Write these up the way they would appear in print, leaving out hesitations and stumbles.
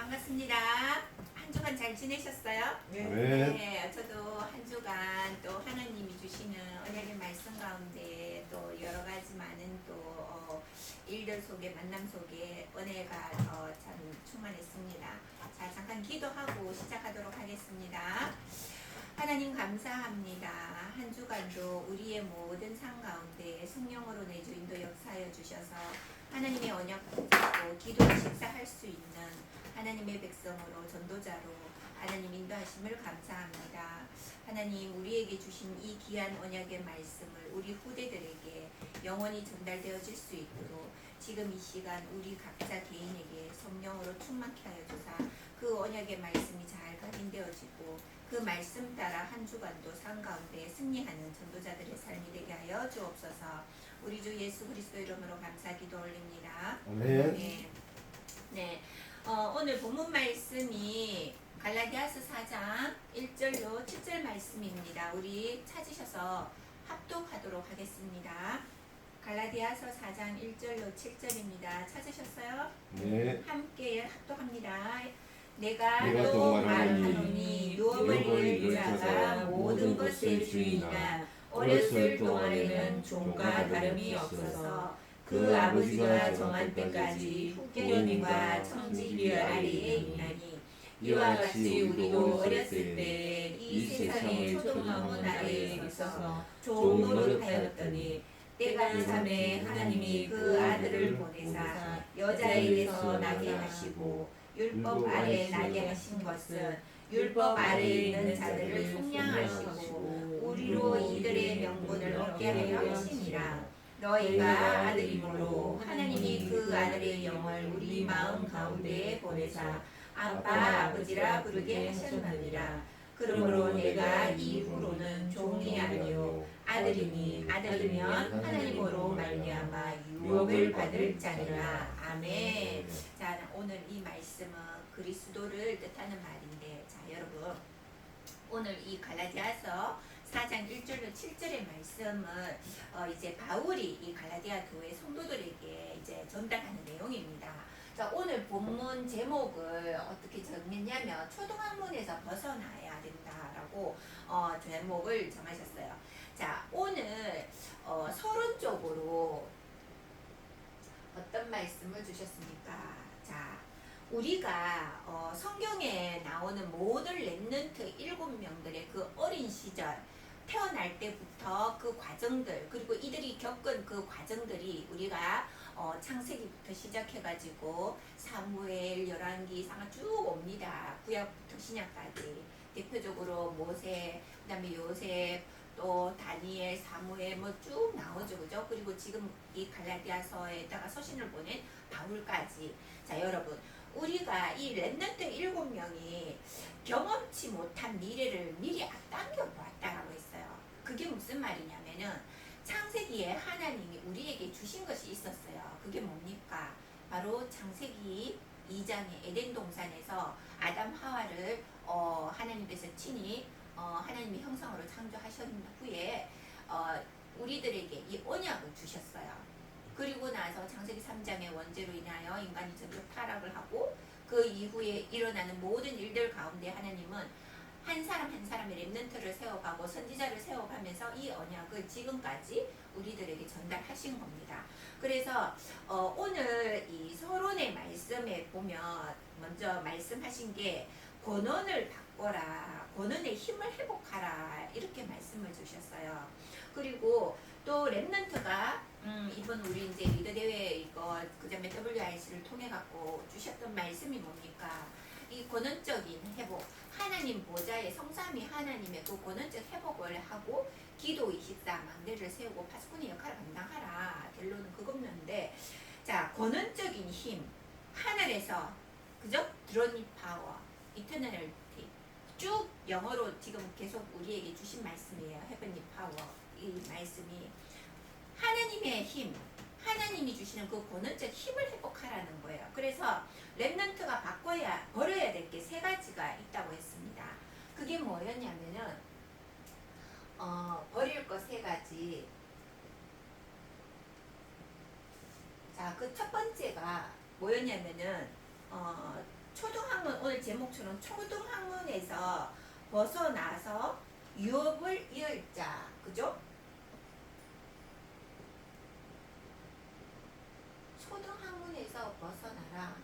반갑습니다. 한 주간 잘 지내셨어요? 네. 네, 저도 한 주간 또 하나님이 주시는 언약의 말씀 가운데 또 여러 가지 많은 또 일들 속에 만남 속에 은혜가 참 충만했습니다. 자, 잠깐 기도하고 시작하도록 하겠습니다. 하나님 감사합니다. 한 주간도 우리의 모든 삶 가운데 성령으로 내주 인도 역사하여 주셔서 하나님의 언약 붙잡고 기도 식사할 수 있는 하나님의 백성으로 전도자로 하나님 인도하심을 감사합니다. 하나님 우리에게 주신 이 귀한 언약의 말씀을 우리 후대들에게 영원히 전달되어질 수 있도록 지금 이 시간 우리 각자 개인에게 성령으로 충만케 하여 주사 그 언약의 말씀이 잘 각인되어지고 그 말씀 따라 한 주간도 삶 가운데 승리하는 전도자들의 삶이 되게 하여 주옵소서. 우리 주 예수 그리스도 이름으로 감사 기도 올립니다. 아멘. 네. 오늘 본문 말씀이 갈라디아서 4장 1절로 7절 말씀입니다. 우리 찾으셔서 합독하도록 하겠습니다. 갈라디아서 4장 1절로 7절입니다. 찾으셨어요? 네. 함께 합독합니다. 내가 내가 또 또 말하노니 유업을 이을 자가 모든 것의 주인이나 어렸을 동안에는 종과 다름이 없어서 그 아버지가 정한 때까지 후견인과 청지기 아래에 있나니 이와 같이 우리도 어렸을 때 이 세상의 초동망원 아래에 있어서 종노릇 하였더니 때가 참에 하나님이 그 아들을 보내사 여자에게서 나게 하시고 율법 아래 나게 하신 것은 율법 아래에 있는 자들을 속량하시고 우리로 이들의 명분을 얻게 하려 하심이라. 너희가 아들이므로 하나님이 그 아들의 영을 우리 마음 가운데 보내사 아빠 아버지라 부르게 하셨느니라. 그러므로 내가 이후로는 종이 아니요 아들이니 아들이면 하나님으로 말미암아 유업을 받을 자니라. 아멘. 자, 오늘 이 말씀은 그리스도를 뜻하는 말인데, 자 여러분 오늘 이 갈라디아서 4장 1절로 7절의 말씀을 이제 바울이 이 갈라디아 교회 성도들에게 이제 전달하는 내용입니다. 자, 오늘 본문 제목을 어떻게 정했냐면 초등학문에서 벗어나야 된다라고 제목을 정하셨어요. 자, 오늘 서론적으로 어떤 말씀을 주셨습니까? 자, 우리가 성경에 나오는 모든 렘넌트 7명들의 그 어린 시절 태어날 때부터 그 과정들 그리고 이들이 겪은 그 과정들이 우리가 창세기부터 시작해가지고 사무엘, 열왕기, 상하 쭉 옵니다. 구약부터 신약까지 대표적으로 모세, 그다음에 요셉, 또 다니엘, 사무엘 뭐 쭉 나오죠, 그죠? 그리고 지금 이 갈라디아서에다가 서신을 보낸 바울까지. 자, 여러분, 우리가 이 렘넌트 7명이 경험치 못한 미래를 미리 앞당겨 보았다라고 했어요. 그게 무슨 말이냐면은 창세기에 하나님이 우리에게 주신 것이 있었어요. 그게 뭡니까? 바로 창세기 2장의 에덴 동산에서 아담 하와를 하나님께서 친히 하나님의 형상으로 창조하신 후에 우리들에게 이 언약을 주셨어요. 그리고 나서 창세기 3장의 원죄로 인하여 인간이 전적 타락을 하고 그 이후에 일어나는 모든 일들 가운데 하나님은 한 사람 한 사람의 렘넌트를 세워가고 선지자를 세워가면서 이 언약을 지금까지 우리들에게 전달하신 겁니다. 그래서 오늘 이 서론의 말씀에 보면 먼저 말씀하신 게 권원을 바꿔라, 권원의 힘을 회복하라 이렇게 말씀을 주셨어요. 그리고 또 렘넌트가 이번 우리 이제 리더 대회 이거 그다음에 WIC를 통해 갖고 주셨던 말씀이 뭡니까? 이 권원적인 회복, 하나님 보좌의 성삼위 하나님의 그 권원적 회복을 하고 기도 24 망대를 세우고 파수꾼의 역할을 감당하라. 결론은 그겁는데, 자, 권원적인 힘 하늘에서 그죠? 드론이 파워, 이터널티 쭉 영어로 지금 계속 우리에게 주신 말씀이에요. 헤븐리 파워 이 말씀이 하나님의 힘, 하나님이 주시는 그 권원적 힘을 회복하라는 거예요. 그래서 렘넌트가 버려야 될 게 3가지가 있다고 했습니다. 그게 뭐였냐면은 버릴 거 3가지. 자, 그 첫 번째가 뭐였냐면은 초등학문 제목처럼 초등학문에서 벗어나서 유업을 이을 자, 그죠? 초등학문에서 벗어나라.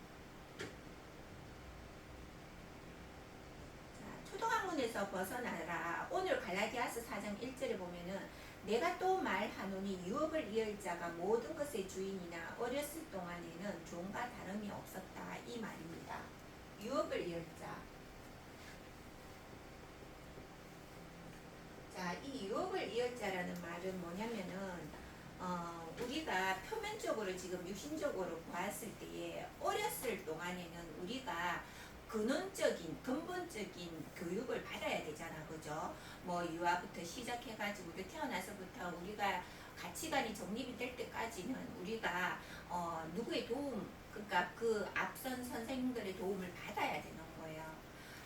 자, 초등학문에서 벗어나라. 오늘 갈라디아서 4장 1절에 보면은 내가 또 말하노니 유업을 이을 자가 모든 것의 주인이나 어렸을 동안에는 종과 다름이 없었다. 이 말입니다. 유업을 이을 자. 자, 이 유업을 이을 자라는 말은 뭐냐면은 우리가 표면적으로 지금 유신적으로 보았을 때에 어렸을 동안에는 우리가 근원적인 근본적인 교육을 받아야 되잖아, 그죠? 뭐 유아부터 시작해가지고 태어나서부터 우리가 가치관이 정립이 될 때까지는 우리가 누구의 도움, 그러니까 그 앞선 선생님들의 도움을 받아야 되는 거예요.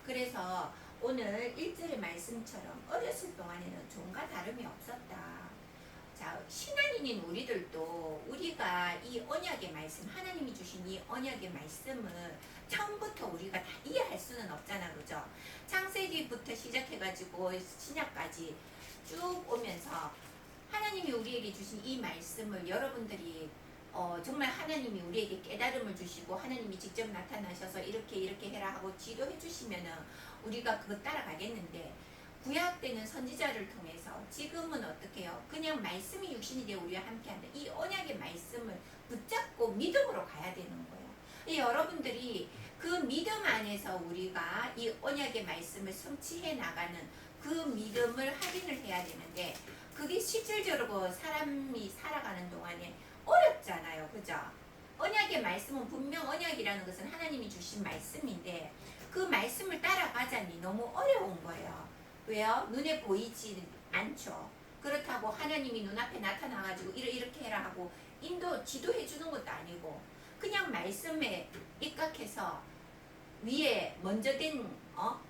그래서 오늘 1절의 말씀처럼 어렸을 동안에는 종과 다름이 없었다. 자, 신앙인인 우리들도 우리가 이 언약의 말씀, 하나님이 주신 이 언약의 말씀을 처음부터 우리가 다 이해할 수는 없잖아, 그죠? 창세기부터 시작해가지고 신약까지 쭉 오면서 하나님이 우리에게 주신 이 말씀을 여러분들이 정말 하나님이 우리에게 깨달음을 주시고 하나님이 직접 나타나셔서 이렇게 해라 하고 지도해 주시면은 우리가 그거 따라가겠는데, 구약 때는 선지자를 통해서, 지금은 어떻게 해요? 그냥 말씀이 육신이 되어 우리와 함께한다. 이 언약의 말씀을 붙잡고 믿음으로 가야 되는 거예요. 여러분들이 그 믿음 안에서 우리가 이 언약의 말씀을 성취해 나가는 그 믿음을 확인을 해야 되는데, 그게 실질적으로 사람이 살아가는 동안에 어렵잖아요, 그죠? 언약의 말씀은 분명 언약이라는 것은 하나님이 주신 말씀인데 그 말씀을 따라가자니 너무 어려운 거예요. 왜요? 눈에 보이지 않죠. 그렇다고 하나님이 눈앞에 나타나가지고 이렇게 해라 하고 지도해 주는 것도 아니고, 그냥 말씀에 입각해서 위에 먼저 된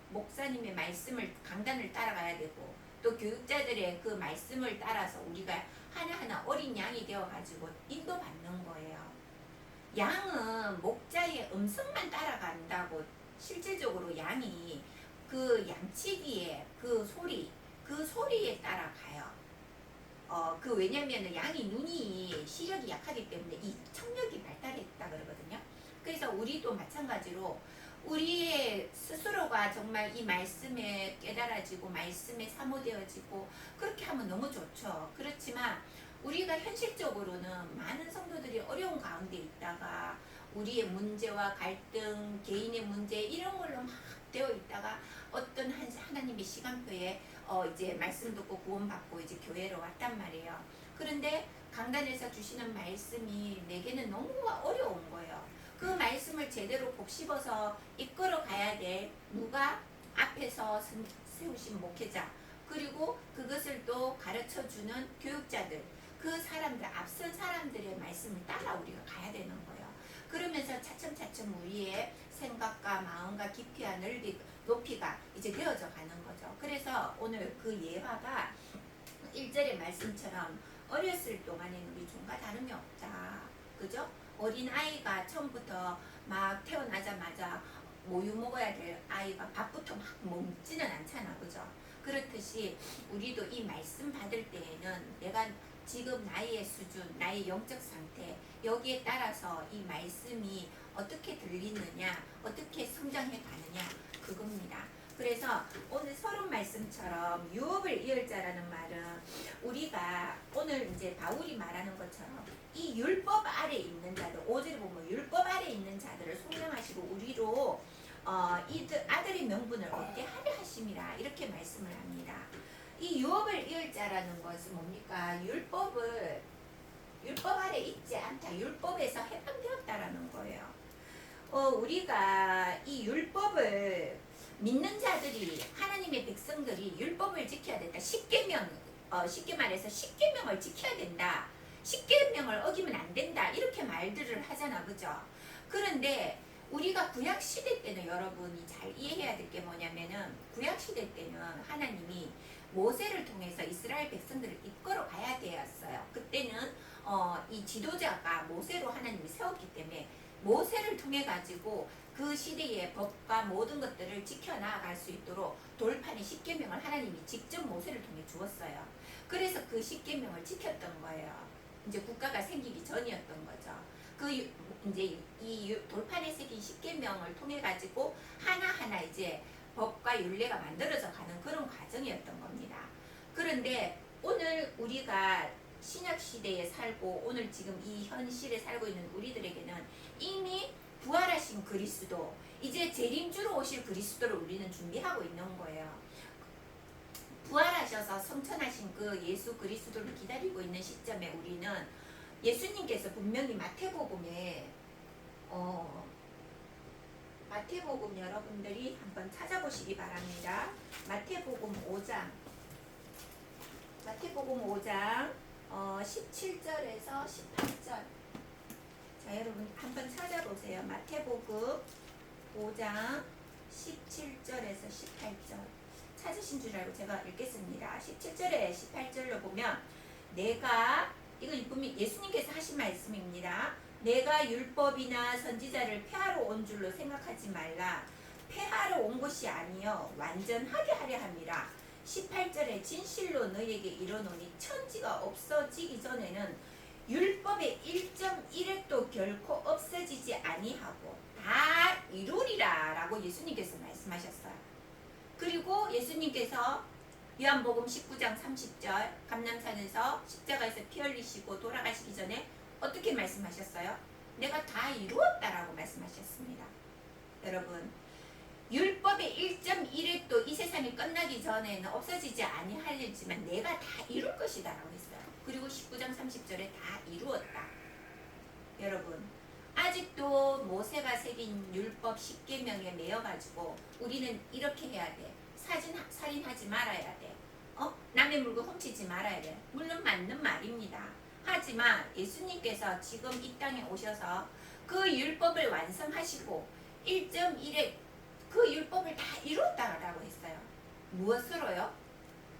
목사님의 말씀을, 강단을 따라가야 되고, 또 교육자들의 그 말씀을 따라서 우리가 하나하나 어린 양이 되어가지고 인도받는 거예요. 양은 목자의 음성만 따라간다고 실질적으로 양이 그 양치기에 그 소리에 따라가요. 왜냐면은 양이 눈이 시력이 약하기 때문에 이 청력이 발달했다 그러거든요. 그래서 우리도 마찬가지로 우리의 스스로가 정말 이 말씀에 깨달아지고 말씀에 사모되어지고 그렇게 하면 너무 좋죠. 그렇지만 우리가 현실적으로는 많은 성도들이 어려운 가운데 있다가 우리의 문제와 갈등, 개인의 문제 이런 걸로 막 되어 있다가 어떤 하나님의 시간표에 이제 말씀 듣고 구원받고 이제 교회로 왔단 말이에요. 그런데 강단에서 주시는 말씀이 내게는 너무 어려운 거예요. 그 말씀을 제대로 곱씹어서 이끌어 가야 돼. 누가? 앞에서 세우신 목회자, 그리고 그것을 또 가르쳐주는 교육자들, 그 사람들, 앞선 사람들의 말씀을 따라 우리가 가야 되는 거예요. 그러면서 차츰차츰 우리의 생각과 마음과 깊이와 높이가 이제 되어져 가는 거죠. 그래서 오늘 그 예화가 1절의 말씀처럼 어렸을 동안에는 우리 종과 다름이 없다. 그죠? 어린 아이가 처음부터 막 태어나자마자 모유 먹어야 될 아이가 밥부터 막 먹지는 않잖아, 그죠? 그렇듯이 우리도 이 말씀 받을 때에는 내가 지금 나의 수준, 나의 영적 상태, 여기에 따라서 이 말씀이 어떻게 들리느냐, 어떻게 성장해 가느냐, 그겁니다. 그래서 오늘 서론 말씀처럼 유업을 이을 자라는 말은 우리가 오늘 이제 바울이 말하는 것처럼 이 율법 아래 있는 자들, 5절에 보면 율법 아래 있는 자들을 속량하시고 우리로 아들의 명분을 얻게 하려 하심이라, 이렇게 말씀을 합니다. 이 유업을 이을 자라는 것은 뭡니까? 율법 아래 있지 않다. 율법에서 해방되었다라는 거예요. 우리가 이 율법을 믿는 자들이, 하나님의 백성들이 율법을 지켜야 된다. 쉽게 말해서 십계명을 지켜야 된다. 십계명을 어기면 안 된다. 이렇게 말들을 하잖아, 그죠? 그런데 우리가 구약 시대 때는 여러분이 잘 이해해야 될 게 뭐냐면은, 구약 시대 때는 하나님이 모세를 통해서 이스라엘 백성들을 이끌어 가야 되었어요. 그때는 이 지도자가 모세로 하나님이 세웠기 때문에 모세를 통해 가지고 그 시대의 법과 모든 것들을 지켜나갈 수 있도록 돌판에 십계명을 하나님이 직접 모세를 통해 주었어요. 그래서 그 십계명을 지켰던 거예요. 이제 국가가 생기기 전이었던 거죠. 이제 이 돌판에 새긴 십계명을 통해 가지고 하나하나 이제 법과 율례가 만들어져 가는 그런 과정이었던 겁니다. 그런데 오늘 우리가 신약 시대에 살고 오늘 지금 이 현실에 살고 있는 우리들에게는 이미 부활하신 그리스도, 이제 재림주로 오실 그리스도를 우리는 준비하고 있는 거예요. 부활하셔서 성천하신 그 예수 그리스도를 기다리고 있는 시점에 우리는 예수님께서 분명히 마태복음에 마태복음 여러분들이 한번 찾아보시기 바랍니다. 마태복음 5장 17절에서 18절. 자, 여러분 한번 찾아보세요. 마태복음 5장 17절에서 18절. 찾으신 줄 알고 제가 읽겠습니다. 17절에 18절로 보면 이건 분명히 예수님께서 하신 말씀입니다. 내가 율법이나 선지자를 폐하러 온 줄로 생각하지 말라. 폐하러 온 것이 아니요 완전하게 하려 함이라. 18절에 진실로 너희에게 이르노니 천지가 없어지기 전에는 율법의 1.1획도 결코 없어지지 아니하고 다 이루리라 라고 예수님께서 말씀하셨어요. 그리고 예수님께서 요한복음 19장 30절 감람산에서 십자가에서 피 흘리시고 돌아가시기 전에 어떻게 말씀하셨어요? 내가 다 이루었다라고 말씀하셨습니다. 여러분, 율법의 1.1획도 이 세상이 끝나기 전에는 없어지지 아니하려지만 내가 다 이룰 것이다 라고 했어요. 그리고 19장 30절에 다 이루었다. 여러분, 아직도 모세가 새긴 율법 10계명에 매여가지고 우리는 이렇게 해야 돼. 살인하지 말아야 돼. 남의 물건 훔치지 말아야 돼. 물론 맞는 말입니다. 하지만 예수님께서 지금 이 땅에 오셔서 그 율법을 완성하시고 1.1에 그 율법을 다 이뤘다라고 했어요. 무엇으로요?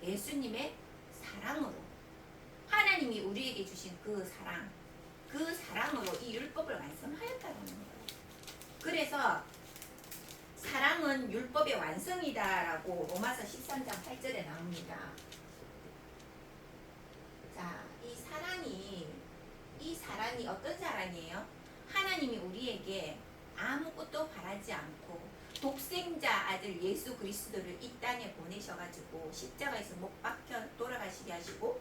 예수님의 사랑으로. 하나님이 우리에게 주신 그 사랑으로 이 율법을 완성하였다는 거예요. 그래서 사랑은 율법의 완성이다라고 로마서 13장 8절에 나옵니다. 자, 이 사랑이 어떤 사랑이에요? 하나님이 우리에게 아무것도 바라지 않고 독생자 아들 예수 그리스도를 이 땅에 보내셔가지고 십자가에서 못 박혀 돌아가시게 하시고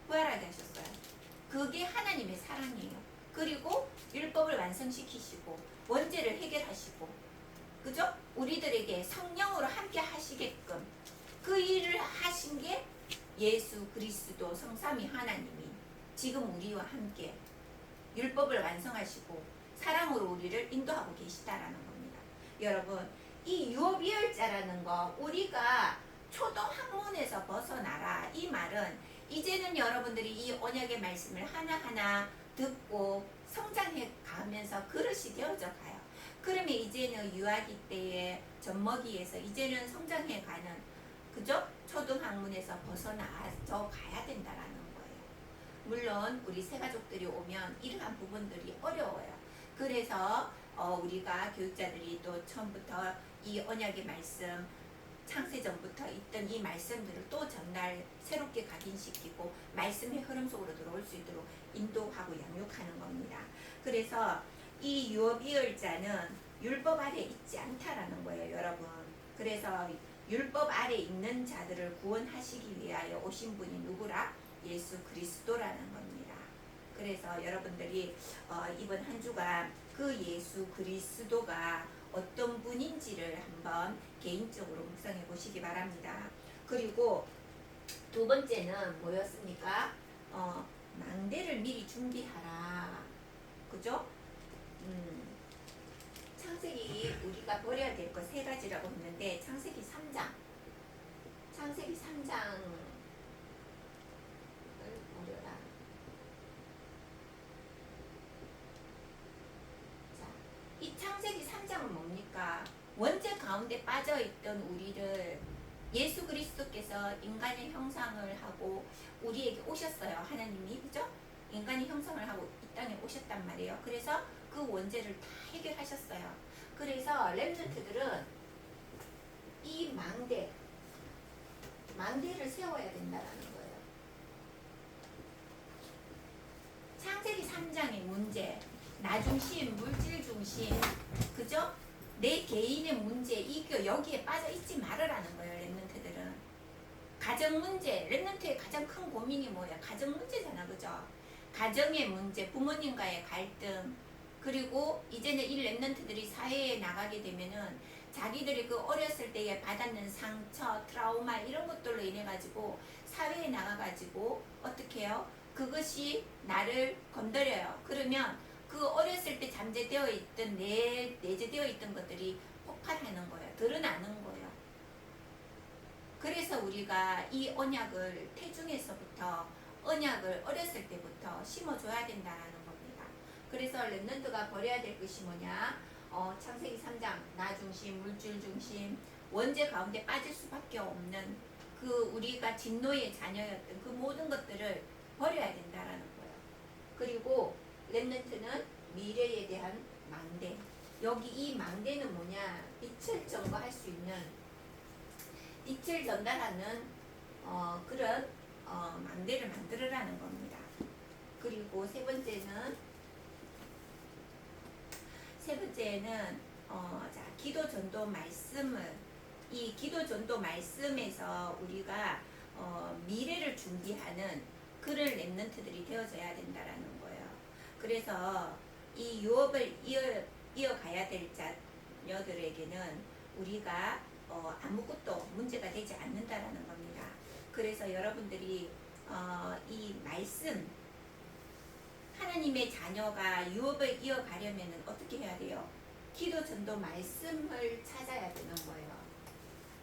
부활하게 하셨어요. 그게 하나님의 사랑이에요. 그리고 율법을 완성시키시고 원죄를 해결하시고, 그죠? 우리들에게 성령으로 함께 하시게끔 그 일을 하신 게 예수 그리스도 성삼위 하나님이 지금 우리와 함께 율법을 완성하시고 사랑으로 우리를 인도하고 계시다라는 겁니다. 여러분, 이 유오비열자라는 거 우리가 초등학문에서 벗어나라 이 말은 이제는 여러분들이 이 언약의 말씀을 하나하나 듣고 성장해 가면서 그릇이 되어져 가요. 그러면 이제는 유아기 때의 젖먹이에서 이제는 성장해 가는, 그죠? 초등학문에서 벗어나서 가야 된다라는 거예요. 물론 우리 새가족들이 오면 이러한 부분들이 어려워요. 그래서 우리가 교육자들이 또 처음부터 이 언약의 말씀 창세전부터 있던 이 말씀들을 또 전날 새롭게 각인시키고 말씀의 흐름 속으로 들어올 수 있도록 인도하고 양육하는 겁니다. 그래서 이 유오비열자는 율법 아래 있지 않다라는 거예요, 여러분. 그래서 율법 아래 있는 자들을 구원하시기 위하여 오신 분이 누구라? 예수 그리스도라는 겁니다. 그래서 여러분들이 이번 한 주간 그 예수 그리스도가 어떤 분인지를 한번 개인적으로 묵상해 보시기 바랍니다. 그리고 두 번째는 뭐였습니까? 망대를 미리 준비하라. 그죠? 창세기 우리가 버려야 될 것 세 가지라고 했는데 창세기 3장을 버려라. 자, 이 창세기 3장은 뭡니까? 원죄 가운데 빠져있던 우리를 예수 그리스도께서 인간의 형상을 하고 우리에게 오셨어요. 하나님이, 그죠? 인간의 형상을 하고 이 땅에 오셨단 말이에요. 그래서 그 원죄를 다 해결하셨어요. 그래서 랩런트들은 이 망대를 세워야 된다라는 거예요. 창세기 3장의 문제, 나중심, 물질중심, 그죠? 내 개인의 문제, 이거 여기에 빠져 있지 말으라는 거예요. 랩런트들은 가정 문제, 랩런트의 가장 큰 고민이 뭐야? 가정 문제잖아, 그죠? 가정의 문제, 부모님과의 갈등, 그리고 이제는 이 랩런트들이 사회에 나가게 되면은 자기들이 그 어렸을 때에 받았는 상처, 트라우마 이런 것들로 인해 가지고 사회에 나가 가지고 어떻게 해요? 그것이 나를 건드려요. 그러면 그 어렸을 때 잠재되어 있던 내재되어 있던 것들이 폭발하는 거예요. 드러나는 거예요. 그래서 우리가 이 언약을 태중에서부터 언약을 어렸을 때부터 심어줘야 된다는 겁니다. 그래서 랩런트가 버려야 될 것이 뭐냐? 창세기 3장 나중심, 물질중심, 원죄 가운데 빠질 수밖에 없는 그 우리가 진노의 자녀였던 그 모든 것들을 버려야 된다라는 거예요. 그리고 랩런트는 미래에 대한 망대. 여기 이 망대는 뭐냐? 빛을 전거할 수 있는, 빛을 전달하는 그런 망대를 만들으라는 겁니다. 그리고 세 번째는 자, 기도 전도 말씀을, 이 기도 전도 말씀에서 우리가 미래를 준비하는 그런 랩런트들이 되어져야 된다라는 거예요. 그래서 이 유업을 이어가야 될 자녀들에게는 우리가 아무것도 문제가 되지 않는다라는 겁니다. 그래서 여러분들이 이 말씀, 하나님의 자녀가 유업을 이어가려면 어떻게 해야 돼요? 기도 전도 말씀을 찾아야 되는 거예요.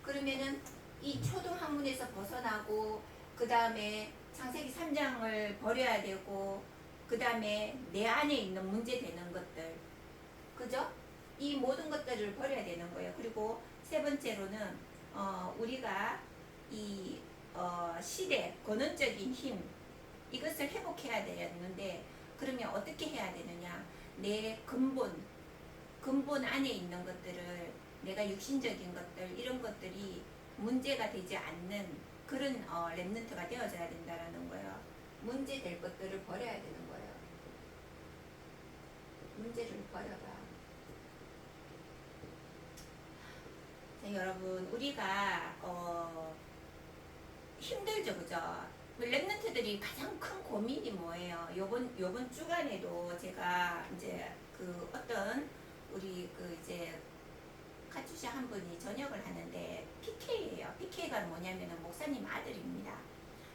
그러면은 이 초등학문에서 벗어나고 그 다음에 창세기 3장을 버려야 되고 그 다음에 내 안에 있는 문제되는 것들, 그죠? 이 모든 것들을 버려야 되는 거예요. 그리고 세 번째로는 우리가 이 시대 권원적인 힘, 이것을 회복해야 되는데, 그러면 어떻게 해야 되느냐? 내 근본 안에 있는 것들을, 내가 육신적인 것들, 이런 것들이 문제가 되지 않는 그런 랩런트가 되어져야 된다라는 거예요. 문제 될 것들을 버려야 되는 거예요. 문제를 버려라. 자, 여러분, 우리가 힘들죠, 그죠? 랩런트들이 가장 큰 고민이 뭐예요? 요번 주간에도 제가 이제 그 어떤 우리 그 이제 카투샤 한 분이 전역을 하는데 PK예요. PK가 뭐냐면은 목사님 아들입니다.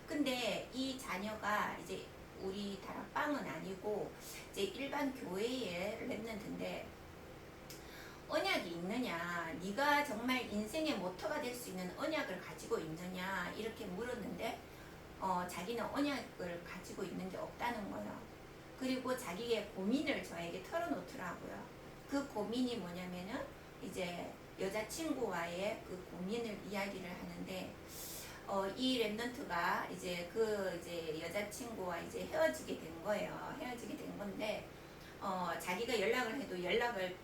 근데 이 자녀가 이제 우리 다락방은 아니고 이제 일반 교회의 랩런트인데, 언약이 있느냐, 네가 정말 인생의 모터가 될 수 있는 언약을 가지고 있느냐 이렇게 물었는데 자기는 언약을 가지고 있는 게 없다는 거예요. 그리고 자기의 고민을 저에게 털어놓더라고요. 그 고민이 뭐냐면은 이제 여자친구와의 그 고민을 이야기를 하는데 이 랩런트가 이제 그 이제 여자친구와 이제 헤어지게 된 거예요. 헤어지게 된 건데 자기가 연락을 해도 연락을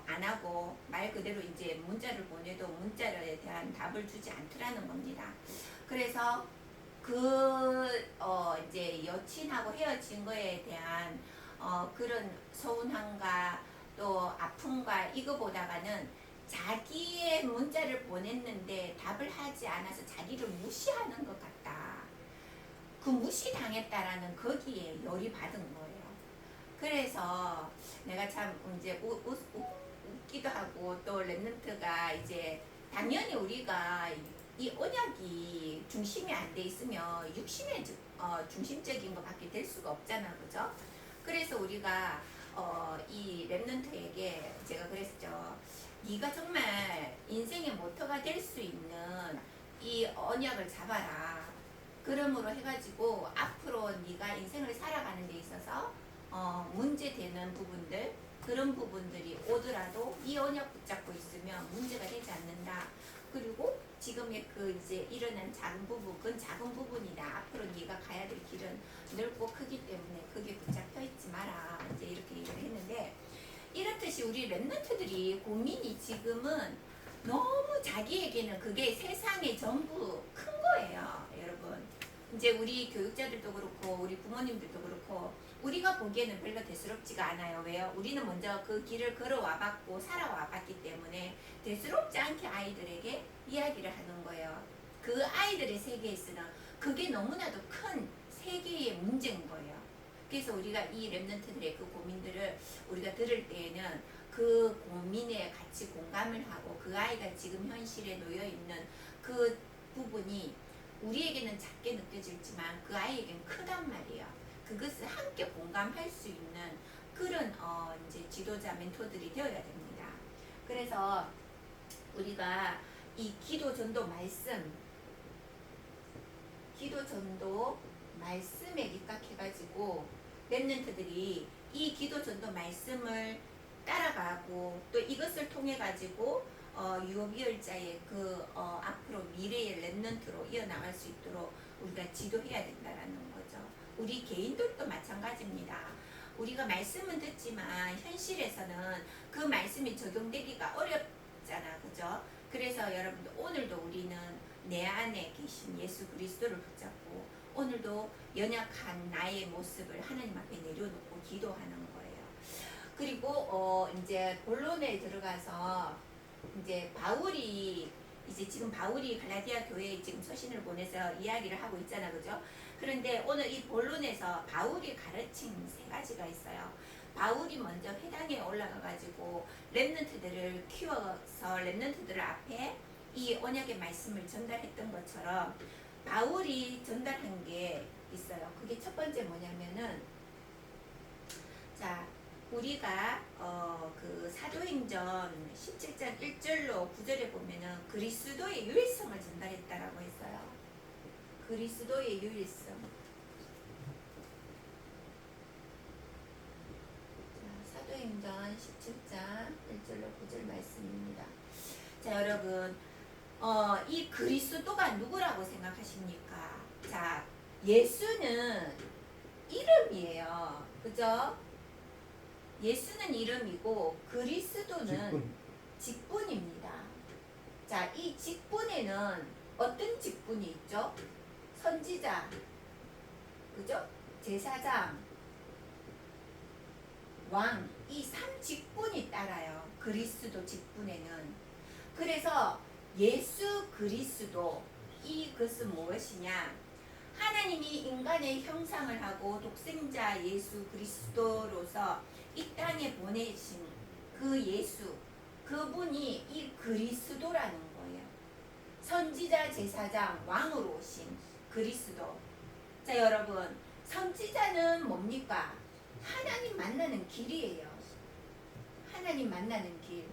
안 하고 말 그대로 이제 문자를 보내도 문자에 대한 답을 주지 않더라는 겁니다. 그래서 이제 여친하고 헤어진 거에 대한 그런 서운함과 또 아픔과 이거보다가는 자기의 문자를 보냈는데 답을 하지 않아서 자기를 무시하는 것 같다. 그 무시당했다라는 거기에 열이 받은 거예요. 그래서 내가 참 이제 웃기도 하고, 또 랩런트가 이제 당연히 우리가 이 언약이 중심이 안 돼 있으면 육신의 중심적인 것밖에 될 수가 없잖아, 그죠? 그래서 우리가 이 랩런트에게 제가 그랬죠. 네가 정말 인생의 모터가 될 수 있는 이 언약을 잡아라. 그러므로 해가지고 앞으로 네가 인생을 살아가는 데 있어서 문제되는 부분들, 그런 부분들이 오더라도 이 언약 붙잡고 있으면 문제가 되지 않는다. 그리고 지금의 그 이제 일어난 작은 부분, 그건 작은 부분이다. 앞으로 네가 가야 될 길은 넓고 크기 때문에 그게 붙잡혀 있지 마라. 이제 이렇게 얘기를 했는데, 이렇듯이 우리 랩런트들이 고민이 지금은 너무 자기에게는 그게 세상의 전부 큰 거예요, 여러분. 이제 우리 교육자들도 그렇고 우리 부모님들도 그렇고 우리가 보기에는 별로 대수롭지가 않아요. 왜요? 우리는 먼저 그 길을 걸어와 봤고 살아와 봤기 때문에 대수롭지 않게 아이들에게 이야기를 하는 거예요. 그 아이들의 세계에서는 그게 너무나도 큰 세계의 문제인 거예요. 그래서 우리가 이 랩런트들의 그 고민들을 우리가 들을 때에는 그 고민에 같이 공감을 하고 그 아이가 지금 현실에 놓여 있는 그 부분이 우리에게는 작게 느껴질지만 그 아이에겐 크단 말이에요. 그것을 함께 공감할 수 있는 그런 이제 지도자 멘토들이 되어야 됩니다. 그래서 우리가 이 기도 전도 말씀에 입각해가지고 랩런트들이 이 기도 전도 말씀을 따라가고 또 이것을 통해 가지고 유업이열자의 그 앞으로 미래의 랩런트로 이어나갈 수 있도록 우리가 지도해야 된다라는 거죠. 우리 개인들도 마찬가지입니다. 우리가 말씀은 듣지만 현실에서는 그 말씀이 적용되기가 어렵잖아, 그죠? 그래서 여러분들 오늘도 우리는 내 안에 계신 예수 그리스도를 붙잡고 오늘도 연약한 나의 모습을 하나님 앞에 내려놓고 기도하는 거예요. 그리고 이제 본론에 들어가서 이제 지금 바울이 갈라디아 교회에 지금 서신을 보내서 이야기를 하고 있잖아, 그죠? 그런데 오늘 이 본론에서 바울이 가르친 세 가지가 있어요. 바울이 먼저 회당에 올라가 가지고 랩런트들을 키워서 랩런트들 앞에 이 언약의 말씀을 전달했던 것처럼 바울이 전달한 게 있어요. 그게 첫 번째 뭐냐면은 자 우리가 그 사도행전 17장 1절로 9절에 보면은 그리스도의 유일성을 전달했다라고 했어요. 그리스도의 유일성. 자, 사도행전 17장 1절로 9절 말씀입니다. 자, 여러분, 이 그리스도가 누구라고 생각하십니까? 자, 예수는 이름이에요. 그죠? 예수는 이름이고 그리스도는 직분입니다. 자, 이 직분에는 어떤 직분이 있죠? 선지자, 그죠? 제사장, 왕, 이 3직분이 따라요. 그리스도 직분에는. 그래서 예수 그리스도, 이것은 무엇이냐? 하나님이 인간의 형상을 하고 독생자 예수 그리스도로서 이 땅에 보내신 그 예수, 그분이 이 그리스도라는 거예요. 선지자, 제사장, 왕으로 오신 그리스도. 자, 여러분, 선지자는 뭡니까? 하나님 만나는 길이에요. 하나님 만나는 길.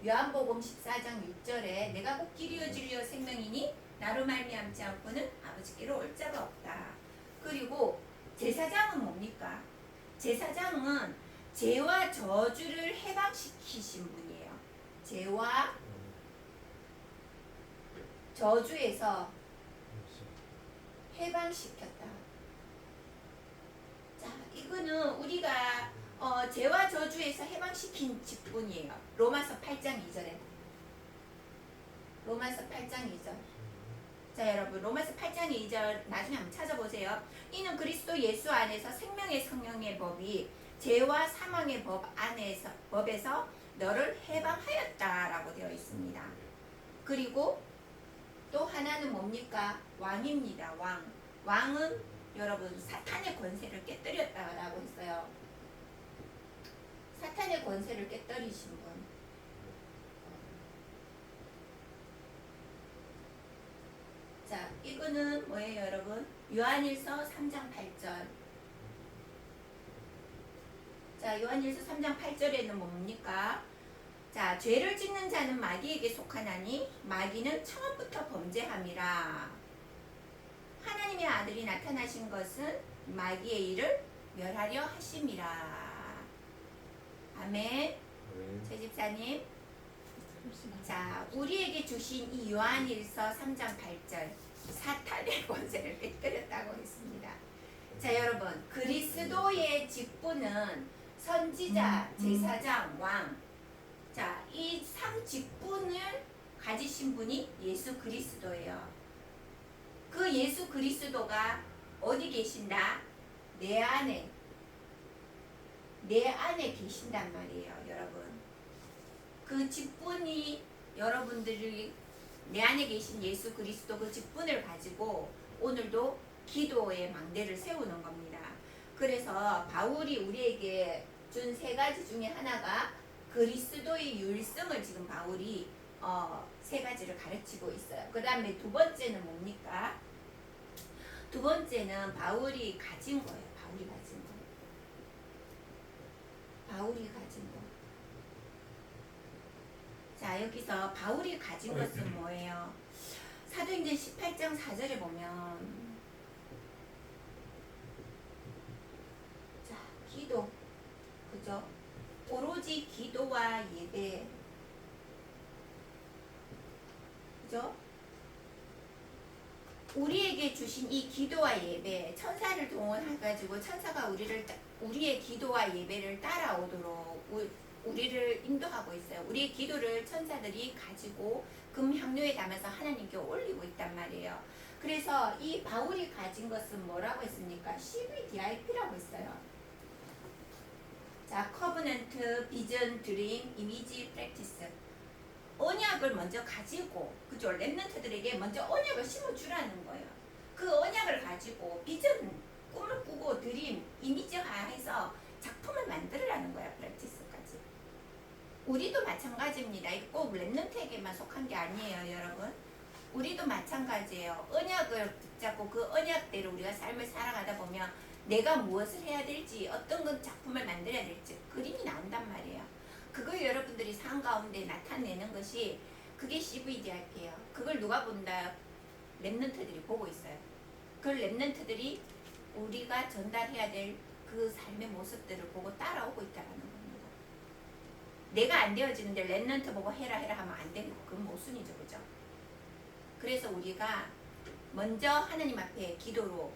요한복음 14장 6절에 내가 곧 길이요 진리요 생명이니 나로 말미암지 않고는 아버지께로 올 자가 없다. 그리고 제사장은 뭡니까? 제사장은 죄와 저주를 해방시키신 분이에요. 죄와 저주에서 해방시켰다. 자, 이거는 우리가 죄와 저주에서 해방시킨 직분이에요. 로마서 8장 2절에. 로마서 8장 2절. 자, 여러분, 로마서 8장 2절 나중에 한번 찾아보세요. 이는 그리스도 예수 안에서 생명의 성령의 법이 죄와 사망의 법에서 너를 해방하였다라고 되어 있습니다. 그리고 또 하나는 뭡니까? 왕입니다. 왕. 왕은 여러분 사탄의 권세를 깨뜨렸다라고 했어요. 사탄의 권세를 깨뜨리신 분. 자, 이거는 뭐예요, 여러분? 요한일서 3장 8절. 자, 요한일서 3장 8절에는 뭡니까? 자, 죄를 짓는 자는 마귀에게 속하나니 마귀는 처음부터 범죄함이라. 하나님의 아들이 나타나신 것은 마귀의 일을 멸하려 하심이라. 아멘. 최 집사님. 자, 우리에게 주신 이 요한일서 3장 8절 사탄의 권세를 깨뜨렸다고 했습니다. 자, 여러분, 그리스도의 직분은 선지자, 제사장, 왕. 자, 이 상 직분을 가지신 분이 예수 그리스도예요. 그 예수 그리스도가 어디 계신다? 내 안에 계신단 말이에요, 여러분. 그 직분이 여러분들이 내 안에 계신 예수 그리스도 그 직분을 가지고 오늘도 기도의 망대를 세우는 겁니다. 그래서 바울이 우리에게 준 세 가지 중에 하나가 그리스도의 율성을 지금 바울이 세 가지를 가르치고 있어요. 그 다음에 두 번째는 뭡니까? 두 번째는 바울이 가진 거예요. 바울이 가진 거. 자, 여기서 바울이 가진 것은 뭐예요? 사도행전 18장 4절에 보면 자, 기도. 그죠? 오로지 기도와 예배. 그죠? 우리에게 주신 이 기도와 예배, 천사를 동원해가지고 천사가 우리의 기도와 예배를 따라오도록 우리를 인도하고 있어요. 우리의 기도를 천사들이 가지고 금향료에 담아서 하나님께 올리고 있단 말이에요. 그래서 이 바울이 가진 것은 뭐라고 했습니까? CVDIP라고 했어요. 자, 커버넌트, 비전, 드림, 이미지, 프랙티스. 언약을 먼저 가지고, 그죠? 랩런트들에게 먼저 언약을 심어주라는 거예요. 그 언약을 가지고 비전, 꿈을 꾸고 드림, 이미지화해서 작품을 만들으라는 거야, 프랙티스까지. 우리도 마찬가지입니다. 이거 꼭 랩런트에게만 속한 게 아니에요, 여러분. 우리도 마찬가지예요. 언약을 붙잡고 그 언약대로 우리가 삶을 살아가다 보면 내가 무엇을 해야 될지, 어떤 건 작품을 만들어야 될지 그림이 나온단 말이에요. 그걸 여러분들이 삶 가운데 나타내는 것이 그게 CVDIP예요. 그걸 누가 본다? 랩런트들이 보고 있어요. 그 랩런트들이 우리가 전달해야 될 그 삶의 모습들을 보고 따라오고 있다는 겁니다. 내가 안 되어지는데 랩런트 보고 해라 하면 안 되고 그건 모순이죠, 그죠? 그래서 우리가 먼저 하나님 앞에 기도로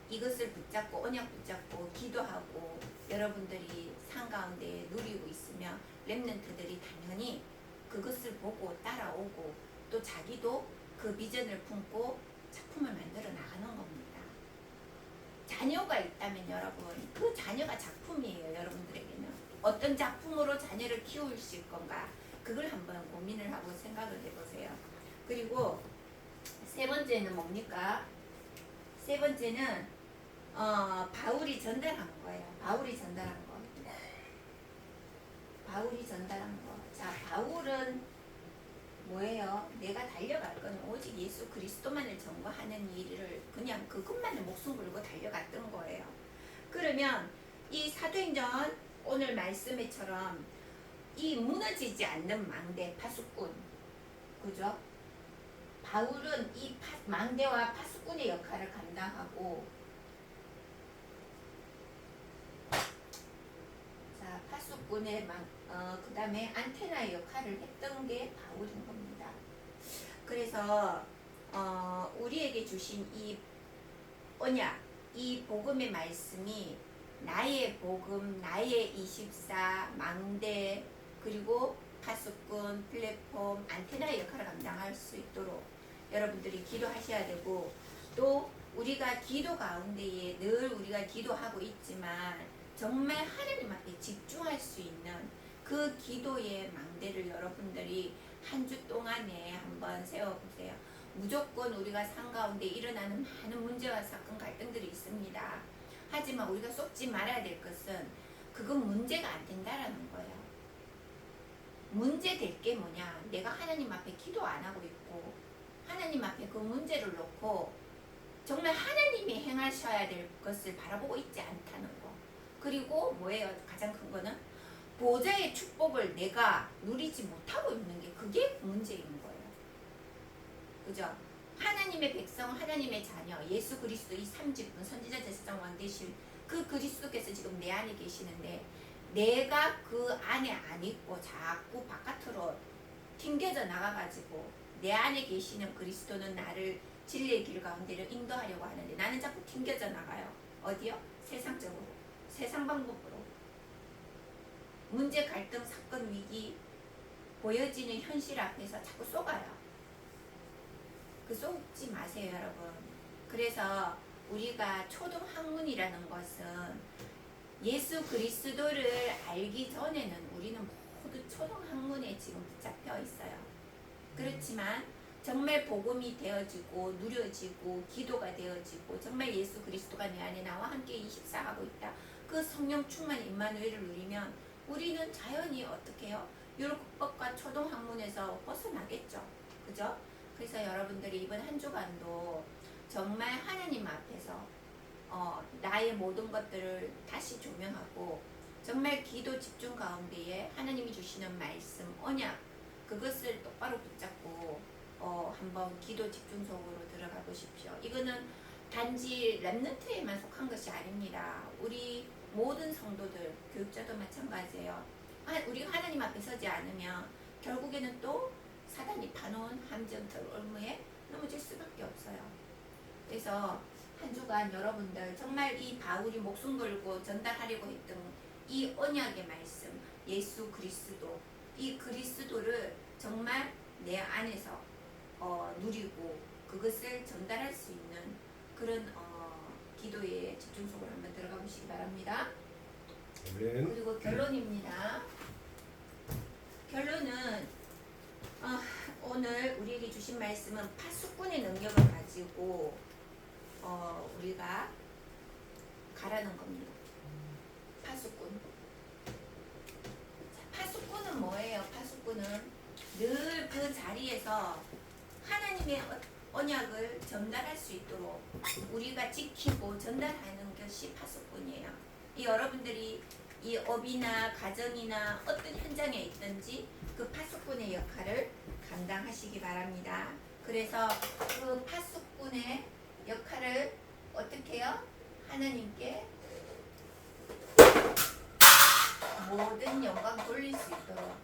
이것을 붙잡고 언약 붙잡고 기도하고 여러분들이 산 가운데 누리고 있으면 랩런트들이 당연히 그것을 보고 따라오고 또 자기도 그 비전을 품고 작품을 만들어 나가는 겁니다. 자녀가 있다면 여러분 그 자녀가 작품이에요. 여러분들에게는 어떤 작품으로 자녀를 키우실 건가 그걸 한번 고민을 하고 생각을 해보세요. 그리고 세 번째는 뭡니까? 세 번째는 바울이 전달한 거예요. 바울이 전달한 거. 자, 바울은 뭐예요? 내가 달려갈 건 오직 예수 그리스도만을 전거하는 일을 그냥 그것만을 목숨 걸고 달려갔던 거예요. 그러면 이 사도행전 오늘 말씀에처럼 이 무너지지 않는 망대 파수꾼, 그죠? 바울은 이 망대와 파수꾼의 역할을 감당하고, 자, 파수꾼의 그 다음에 안테나의 역할을 했던 게 바울인 겁니다. 그래서 우리에게 주신 이 언약, 이 복음의 말씀이 나의 복음, 나의 24, 망대, 그리고 파수꾼, 플랫폼, 안테나의 역할을 감당할 수 있도록 여러분들이 기도하셔야 되고, 또 우리가 기도 가운데에 늘 우리가 기도하고 있지만 정말 하나님 앞에 집중할 수 있는 그 기도의 망대를 여러분들이 한 주 동안에 한번 세워보세요. 무조건 우리가 삶 가운데 일어나는 많은 문제와 사건 갈등들이 있습니다. 하지만 우리가 쏟지 말아야 될 것은 그건 문제가 안 된다라는 거예요. 문제 될 게 뭐냐? 내가 하나님 앞에 기도 안 하고 있고 하나님 앞에 그 문제를 놓고 정말 하나님이 행하셔야 될 것을 바라보고 있지 않다는 거. 그리고 뭐예요? 가장 큰 거는 보좌의 축복을 내가 누리지 못하고 있는 게 그게 문제인 거예요. 그죠? 하나님의 백성, 하나님의 자녀, 예수 그리스도 이 3직분 선지자, 제사장, 왕 되실 그 그리스도께서 지금 내 안에 계시는데 내가 그 안에 안 있고 자꾸 바깥으로 튕겨져 나가가지고 내 안에 계시는 그리스도는 나를 진리의 길 가운데를 인도하려고 하는데 나는 자꾸 튕겨져 나가요. 어디요? 세상적으로, 세상 방법으로. 문제, 갈등, 사건, 위기 보여지는 현실 앞에서 자꾸 속아요. 그 속지 마세요, 여러분. 그래서 우리가 초등학문이라는 것은 예수 그리스도를 알기 전에는 우리는 모두 초등학문에 지금 붙잡혀 있어요. 그렇지만 정말 복음이 되어지고 누려지고 기도가 되어지고 정말 예수 그리스도가 내 안에 나와 함께 24하고 있다. 그 성령 충만 임마누엘을 누리면 우리는 자연히 어떻게 해요? 율법과 초등학문에서 벗어나겠죠. 그죠? 그래서 여러분들이 이번 한 주간도 정말 하나님 앞에서 나의 모든 것들을 다시 조명하고 정말 기도 집중 가운데에 하나님이 주시는 말씀, 언약 그것을 똑바로 붙잡고 한번 기도 집중 속으로 들어가 보십시오. 이거는 단지 렘넌트에만 속한 것이 아닙니다. 우리 모든 성도들, 교육자도 마찬가지예요. 우리가 하나님 앞에 서지 않으면 결국에는 또 사단이 파놓은 함정들 올무에 넘어질 수밖에 없어요. 그래서 한 주간 여러분들 정말 이 바울이 목숨 걸고 전달하려고 했던 이 언약의 말씀, 예수 그리스도, 이 그리스도를 정말 내 안에서 누리고 그것을 전달할 수 있는 그런 기도의 집중 속으로 한번 들어가 보시기 바랍니다. 그리고 결론입니다. 결론은 오늘 우리에게 주신 말씀은 파수꾼의 능력을 가지고 우리가 가라는 겁니다. 파수꾼. 파수꾼은 뭐예요? 파수꾼은 늘 그 자리에서 하나님의 언약을 전달할 수 있도록 우리가 지키고 전달하는 것이 파수꾼이에요. 이 여러분들이 이 업이나 가정이나 어떤 현장에 있든지 그 파수꾼의 역할을 감당하시기 바랍니다. 그래서 그 파수꾼의 역할을 어떻게 해요? 하나님께 모든 영광 돌릴 수 있도록.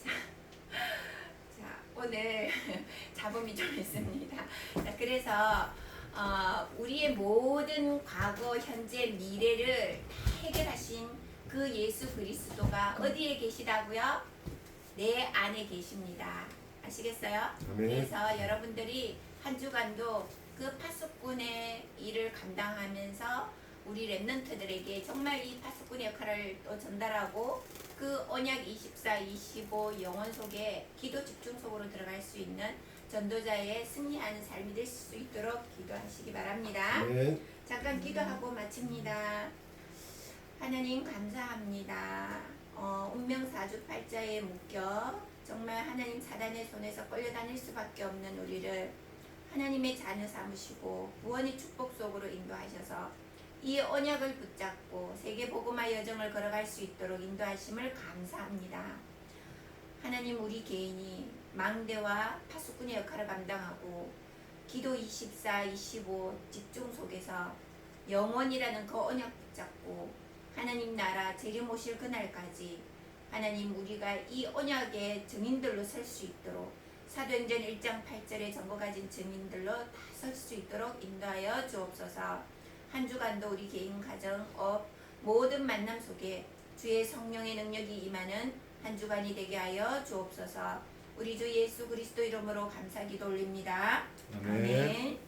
자, 오늘 잡음이 좀 있습니다. 자, 그래서 우리의 모든 과거, 현재, 미래를 해결하신 그 예수 그리스도가 어디에 계시다고요? 내 안에 계십니다. 아시겠어요? 아멘. 그래서 여러분들이 한 주간도 그 파수꾼의 일을 감당하면서 우리 렘넌트들에게 정말 이 파수꾼의 역할을 또 전달하고 그 언약 24, 25 영혼 속에 기도 집중 속으로 들어갈 수 있는 전도자의 승리하는 삶이 될 수 있도록 기도하시기 바랍니다. 네. 잠깐 기도하고 마칩니다. 하나님 감사합니다. 운명사주 팔자에 묶여 정말 하나님 사단의 손에서 끌려다닐 수밖에 없는 우리를 하나님의 자녀 삼으시고 구원의 축복 속으로 인도하셔서 이 언약을 붙잡고 세계복음화 여정을 걸어갈 수 있도록 인도하심을 감사합니다. 하나님 우리 개인이 망대와 파수꾼의 역할을 감당하고 기도 24, 25 집중 속에서 영원이라는 그 언약 붙잡고 하나님 나라 재림 오실 그날까지 하나님 우리가 이 언약의 증인들로 설 수 있도록 사도행전 1장 8절의 증거 가진 증인들로 다 설 수 있도록 인도하여 주옵소서. 한 주간도 우리 개인 가정 업 모든 만남 속에 주의 성령의 능력이 임하는 한 주간이 되게 하여 주옵소서. 우리 주 예수 그리스도 이름으로 감사기도 올립니다. 아멘. 아멘.